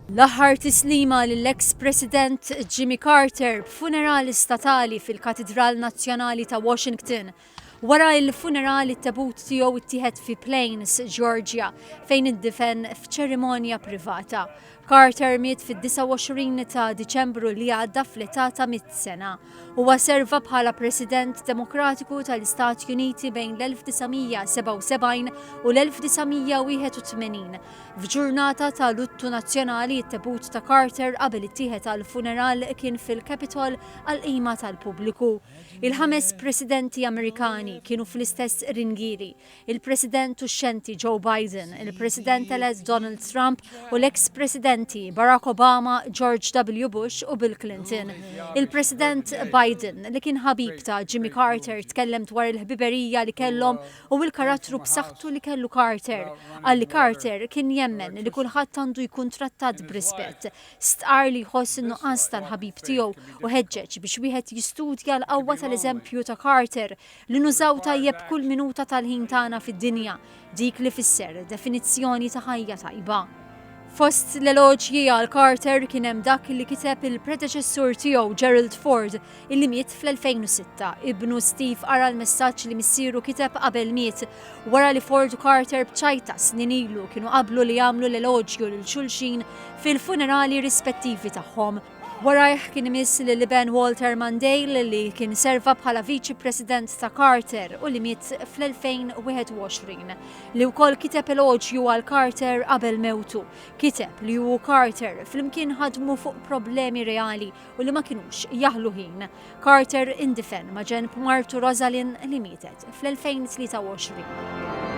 L-aħħar tislima lill-eks President Jimmy Carter b'funerali statali fil-Katedral Nazzjonali ta' Washington. Wara l-funeral it-tabut tiegħu ittieħed fi Plains, Georgia, fejn iddifen f'ċerimonja privata. Carter miet fid-29 ta' Diċembru li għadda fl-età ta' 100 sena. Huwa serva bħala President Demokratiku tal-Istati Uniti bejn l-1977 u l-1981. F'ġurnata ta' luttu nazzjonali it-tabut ta' Carter qabel ittieħed għall-funeral kien fil-Capitol għall-qima tal-pubbliku. Il-5 presidenti Amerikani kienu fl-istess ringieri: il-President uxxenti Joe Biden, il-President elett Donald Trump u l-eks-Presidenti Barack Obama, George W. Bush u Bill Clinton. Il-President Biden li kien ħabib ta' Jimmy Carter tkellem dwar il-ħbiberija li kellhom u l-karattru b'saħħtu li kellu Carter. Għalli Carter kien jemmen li kulħadd għandu jkun trattat b'rispett. Stqar li jħoss in-nuqqas tal-ħabib tiegħu u ħeġġeġ biex wieħed jistudja l-qawwa tal-eżempju ta' Carter li nużaw tajjeb kull minuta tal-ħin tagħna fid-dinja, dik li fisser definizzjoni ta' ħajja tajba. Fost l-eloġji għal Carter kien hemm dak li kiteb il-predeċessur tiegħu Gerald Ford illi miet fl-2006. Ibnu Steve ara l-messaġġ li missieru kiteb qabel miet wara li Ford u Carter b'ċajta snin ilu kienu qablu li jagħmlu l-eloġju lil xulxin fil-funerali rispettivi tagħhom. Warajh kien imiss lil Ben Walter Mondale li kien serva bħala Viċi President ta' Carter u li miet fl-2021. Li wkoll kiteb eloġju għal Carter qabel mewtu. Kiteb li hu Carter flimkien ħadmu fuq problemi reali u li ma kinux jaħlu ħin. Carter indifen ma' ġenb martu Rosalind li mietet fl-2023.